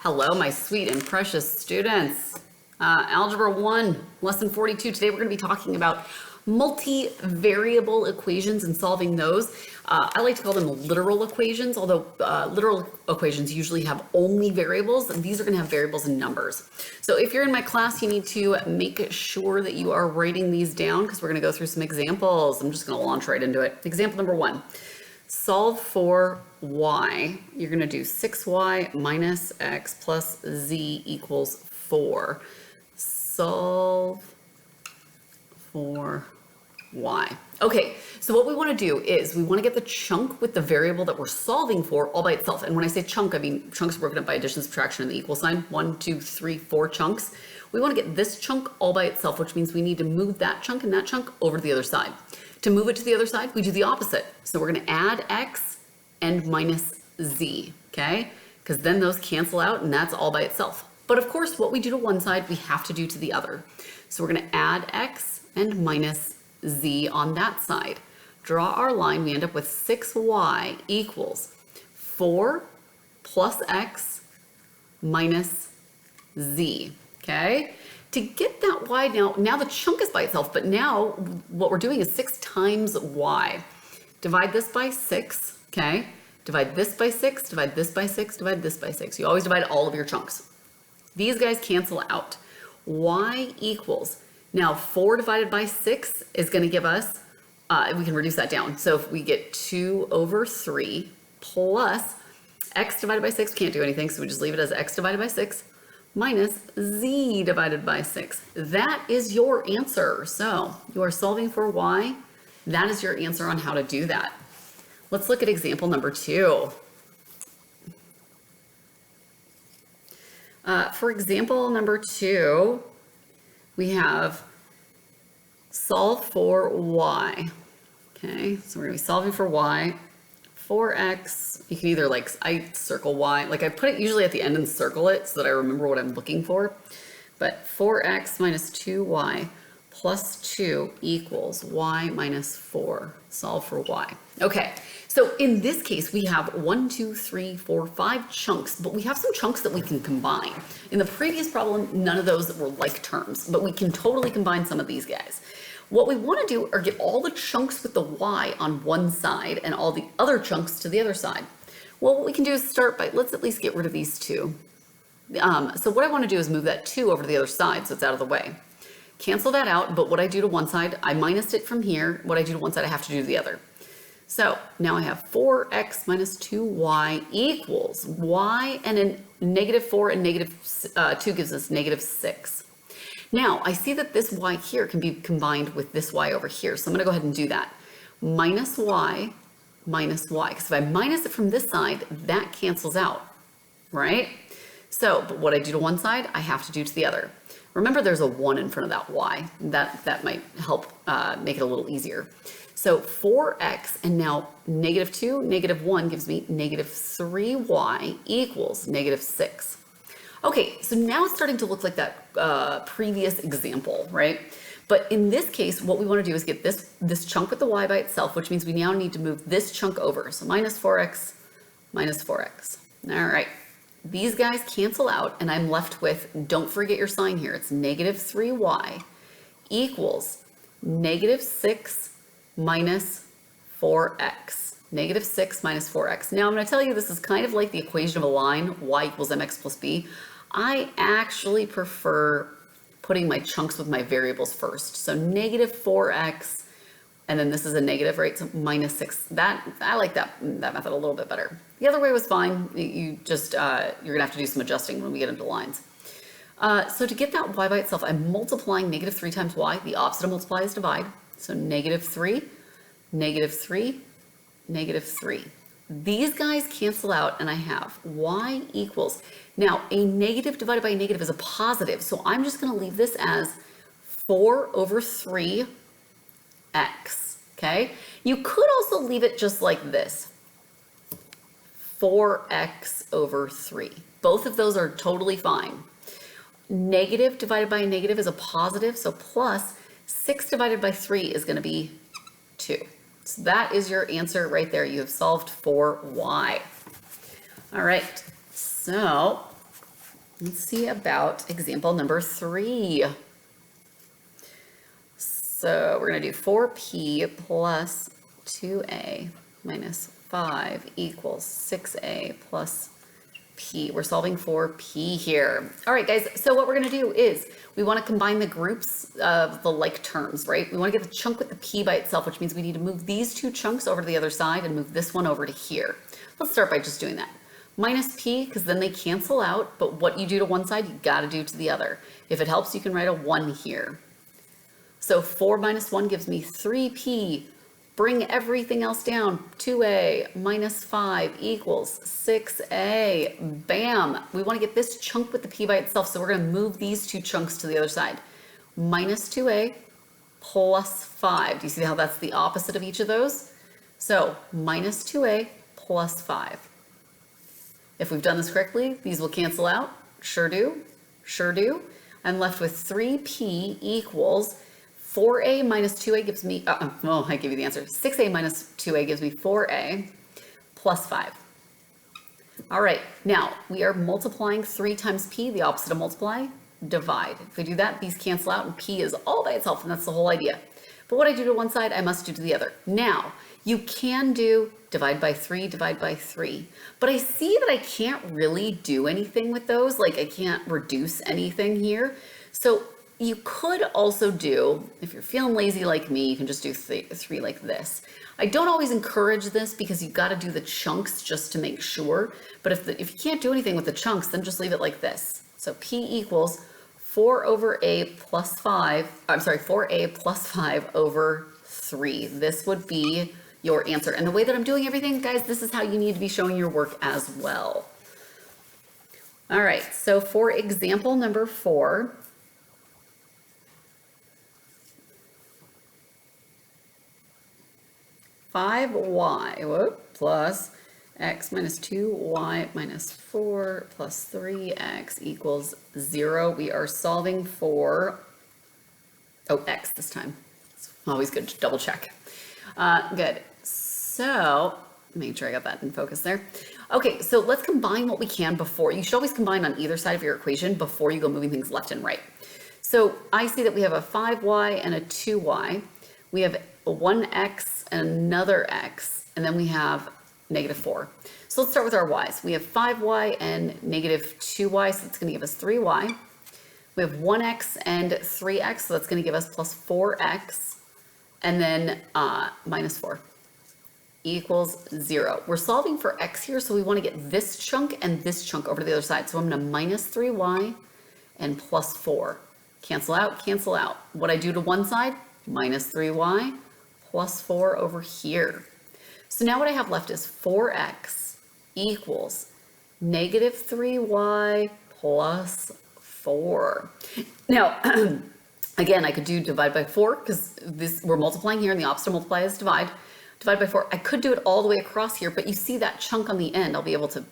Hello, my sweet and precious students. Algebra 1, lesson 42. Today we're going to be talking about multivariable equations and solving those. I like to call them literal equations, although literal equations usually have only variables, and these are going to have variables and numbers. So if you're in my class, you need to make sure that you are writing these down because we're going to go through some examples. I'm just going to launch right into it. Example number 1. Solve for y. You're going to do 6y minus x plus z equals 4. Solve for y. Okay, so what we want to do is we want to get the chunk with the variable that we're solving for all by itself. And when I say chunk, I mean chunks broken up by addition, subtraction, and the equal sign. 1, 2, 3, 4 chunks. We want to get this chunk all by itself, which means we need to move that chunk and that chunk over to the other side. To move it to the other side, we do the opposite. So we're going to add x and minus z, okay? Because then those cancel out and that's all by itself. But of course, what we do to one side, we have to do to the other. So we're going to add x and minus z on that side. Draw our line, we end up with 6y equals 4 plus x minus z, okay? To get that y now the chunk is by itself, but now what we're doing is 6 times y. Divide this by 6, okay? Divide this by 6, divide this by 6, divide this by 6. You always divide all of your chunks. These guys cancel out. Y equals, now 4 divided by 6 is going to give us, we can reduce that down. So if we get 2 over 3 plus x divided by 6, we can't do anything, so we just leave it as x divided by 6. Minus z divided by 6. That is your answer. So you are solving for y. That is your answer on how to do that. Let's look at example number 2. For example number 2, we have solve for y. Okay, so we're going to be solving for y. 4x, you can either I circle y, I put it usually at the end and circle it so that I remember what I'm looking for. But 4x minus 2y plus 2 equals y minus 4. Solve for y. Okay, so in this case, we have 1, 2, 3, 4, 5 chunks, but we have some chunks that we can combine. In the previous problem, none of those were like terms, but we can totally combine some of these guys. What we want to do are get all the chunks with the y on one side and all the other chunks to the other side. Well, what we can do is start by, let's at least get rid of these 2. So what I want to do is move that 2 over to the other side so it's out of the way. Cancel that out, but what I do to one side, I minused it from here. What I do to one side, I have to do to the other. So now I have 4x minus 2y equals y, and a negative 4 and negative 2 gives us negative 6. Now, I see that this y here can be combined with this y over here, so I'm going to go ahead and do that. Minus y, because if I minus it from this side, that cancels out, right? So, but what I do to one side, I have to do to the other. Remember, there's a 1 in front of that y. That might help make it a little easier. So 4x, and now negative 2, negative 1 gives me negative 3y equals negative 6. Okay, so now it's starting to look like that previous example, right? But in this case, what we want to do is get this chunk with the y by itself, which means we now need to move this chunk over. So minus 4x, minus 4x. All right, these guys cancel out, and I'm left with, don't forget your sign here, it's negative 3y equals negative 6 minus 4x. Negative 6 minus 4x. Now I'm going to tell you this is kind of like the equation of a line, y equals mx plus b. I actually prefer putting my chunks with my variables first. So negative 4x, and then this is a negative, right? So minus 6. I like that method a little bit better. The other way was fine. You just, you're going to have to do some adjusting when we get into lines. So to get that y by itself, I'm multiplying negative 3 times y. The opposite of multiply is divide. So negative 3, negative 3, negative 3. These guys cancel out, and I have y equals, now a negative divided by a negative is a positive, so I'm just going to leave this as 4 over 3x, okay? You could also leave it just like this, 4x over 3. Both of those are totally fine. Negative divided by a negative is a positive, so plus 6 divided by 3 is going to be 2. So that is your answer right there. You have solved for y. All right, so Let's see about example number 3. So we're going to do 4p plus 2a minus 5 equals 6a plus p. We're solving for p here. All right, guys, so what we're going to do is we want to combine the groups of the like terms, right? We want to get the chunk with the p by itself, which means we need to move these two chunks over to the other side and move this one over to here. Let's start by just doing that. Minus p, because then they cancel out, but what you do to one side, you got to do to the other. If it helps, you can write a 1 here. So 4 minus 1 gives me 3p. Bring everything else down. 2a minus 5 equals 6a. Bam! We want to get this chunk with the p by itself, so we're going to move these two chunks to the other side. Minus 2a plus 5. Do you see how that's the opposite of each of those? So minus 2a plus 5. If we've done this correctly, these will cancel out. Sure do. Sure do. I'm left with 3p equals 4a minus 2a gives me, I give you the answer. 6a minus 2a gives me 4a plus 5. All right, now we are multiplying 3 times p, the opposite of multiply, divide. If we do that, these cancel out and p is all by itself, and that's the whole idea. But what I do to one side, I must do to the other. Now, you can do divide by 3, divide by 3. But I see that I can't really do anything with those, like I can't reduce anything here. So you could also do, if you're feeling lazy like me, you can just do 3 like this. I don't always encourage this because you've got to do the chunks just to make sure. But if you can't do anything with the chunks, then just leave it like this. So p equals 4 over a plus 5, I'm sorry, 4a plus 5 over 3. This would be your answer. And the way that I'm doing everything, guys, this is how you need to be showing your work as well. All right, so for example number 4, (5y) plus x minus 2y minus 4 plus 3x equals 0. We are solving for, x this time. It's always good to double check. Good. So, make sure I got that in focus there. Okay, so let's combine what we can before. You should always combine on either side of your equation before you go moving things left and right. So I see that we have a 5y and a 2y. We have a 1x and another x, and then we have negative 4. So let's start with our y's. We have 5y and negative 2y, so that's going to give us 3y. We have 1x and 3x, so that's going to give us plus 4x, and then minus 4 equals 0. We're solving for x here, so we want to get this chunk and this chunk over to the other side. So I'm going to minus 3y and plus 4. Cancel out, cancel out. What I do to one side, minus 3y plus 4 over here. So now what I have left is 4x equals negative 3y plus 4. Now, again, I could do divide by 4 because we're multiplying here and the opposite of multiply is divide. Divide by 4. I could do it all the way across here, but you see that chunk on the end. I'll be able to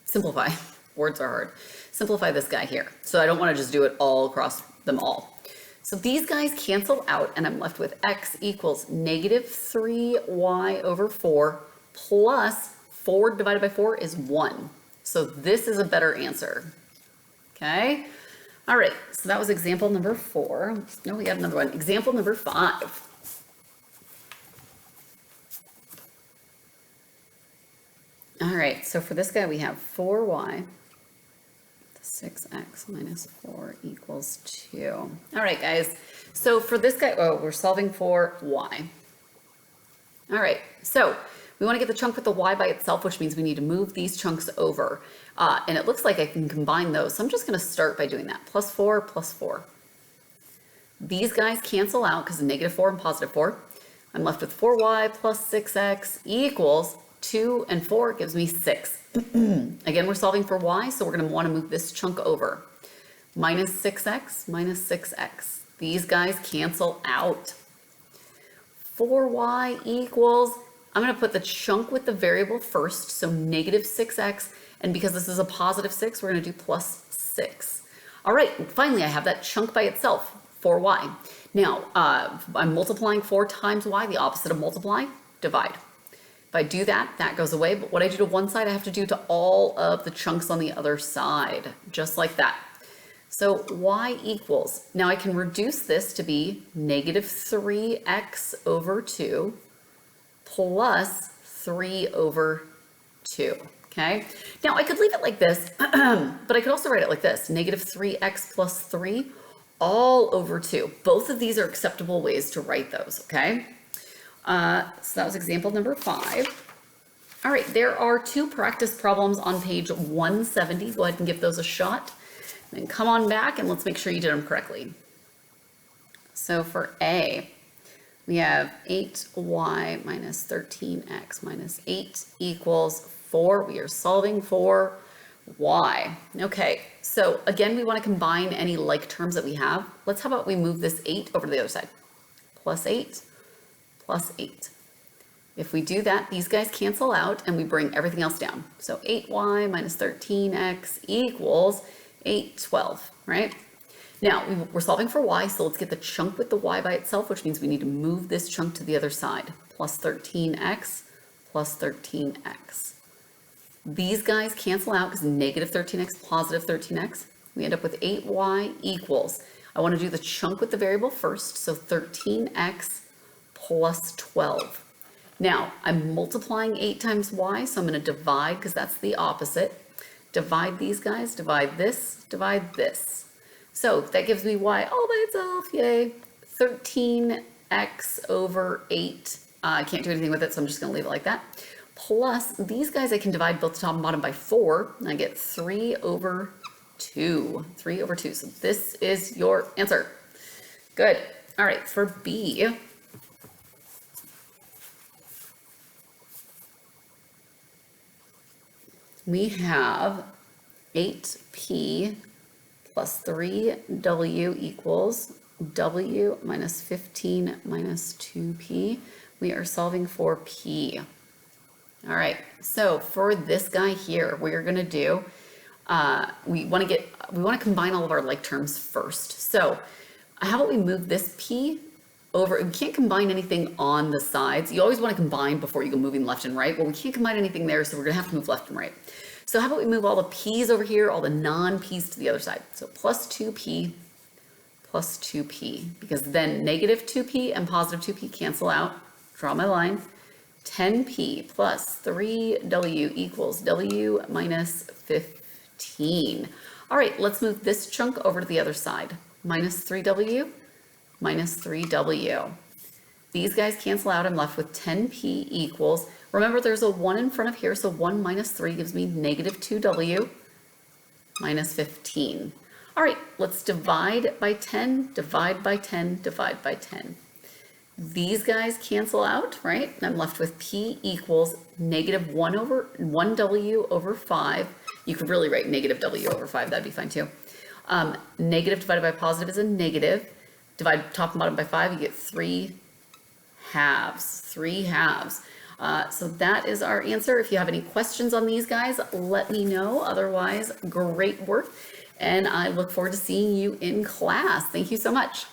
simplify. Words are hard. Simplify this guy here. So I don't want to just do it all across them all. So these guys cancel out, and I'm left with x equals negative 3y over 4 plus 4 divided by 4 is 1. So this is a better answer. Okay? All right, so that was example number 4. No, we got another one. Example number 5. All right, so for this guy, we have 4y. 6x minus 4 equals 2. All right, guys. So for this guy, we're solving for y. All right, so we want to get the chunk with the y by itself, which means we need to move these chunks over. And it looks like I can combine those. So I'm just going to start by doing that. Plus 4 plus 4. These guys cancel out because of negative 4 and positive 4. I'm left with 4y plus 6x equals 2 and 4 gives me 6. Again, we're solving for y, so we're going to want to move this chunk over. Minus 6x minus 6x. These guys cancel out. 4y equals, I'm going to put the chunk with the variable first, so negative 6x, and because this is a positive 6, we're going to do plus 6. All right, finally I have that chunk by itself, 4y. Now, I'm multiplying 4 times y, the opposite of multiply, divide. If I do that, that goes away. But what I do to one side, I have to do to all of the chunks on the other side, just like that. So y equals, now I can reduce this to be negative 3x over 2 plus 3 over 2, okay? Now I could leave it like this, but I could also write it like this, negative 3x plus 3 all over 2. Both of these are acceptable ways to write those, okay? So that was example number 5. All right, there are 2 practice problems on page 170. Go ahead and give those a shot. Then come on back and let's make sure you did them correctly. So for A, we have 8y minus 13x minus 8 equals 4. We are solving for y. Okay, so again, we want to combine any like terms that we have. How about we move this 8 over to the other side? Plus 8, plus 8. If we do that, these guys cancel out and we bring everything else down. So 8y minus 13x equals 8, 12, right? Now, we're solving for y, so let's get the chunk with the y by itself, which means we need to move this chunk to the other side. Plus 13x plus 13x. These guys cancel out because negative 13x, positive 13x. We end up with 8y equals, I want to do the chunk with the variable first, so 13x plus 12. Now, I'm multiplying 8 times y, so I'm going to divide because that's the opposite. Divide these guys, divide this, divide this. So that gives me y all by itself, yay. 13x over 8. I can't do anything with it, so I'm just going to leave it like that. Plus, these guys I can divide both top and bottom by 4, and I get 3 over 2. 3 over 2. So this is your answer. Good. All right, for B, we have 8p plus 3w equals w minus 15 minus 2p. We are solving for p. All right, so for this guy here, we're going to do, we want to combine all of our like terms first. So how about we move this p over? We can't combine anything on the sides. You always want to combine before you go moving left and right. Well, we can't combine anything there, so we're going to have to move left and right. So how about we move all the p's over here, all the non-p's to the other side. So plus 2p plus 2p, because then negative 2p and positive 2p cancel out. Draw my line. 10p plus 3w equals w minus 15. All right, let's move this chunk over to the other side. Minus 3w, minus 3w. These guys cancel out. I'm left with 10p equals, remember there's a 1 in front of here, so 1 minus 3 gives me negative 2w minus 15. All right, let's divide by 10, divide by 10, divide by 10. These guys cancel out, right? And I'm left with p equals negative 1w over 5. You could really write negative w over 5, that'd be fine too. Negative divided by positive is a negative. Divide top and bottom by 5, you get 3 halves, 3 halves. So that is our answer. If you have any questions on these guys, let me know. Otherwise, great work. And I look forward to seeing you in class. Thank you so much.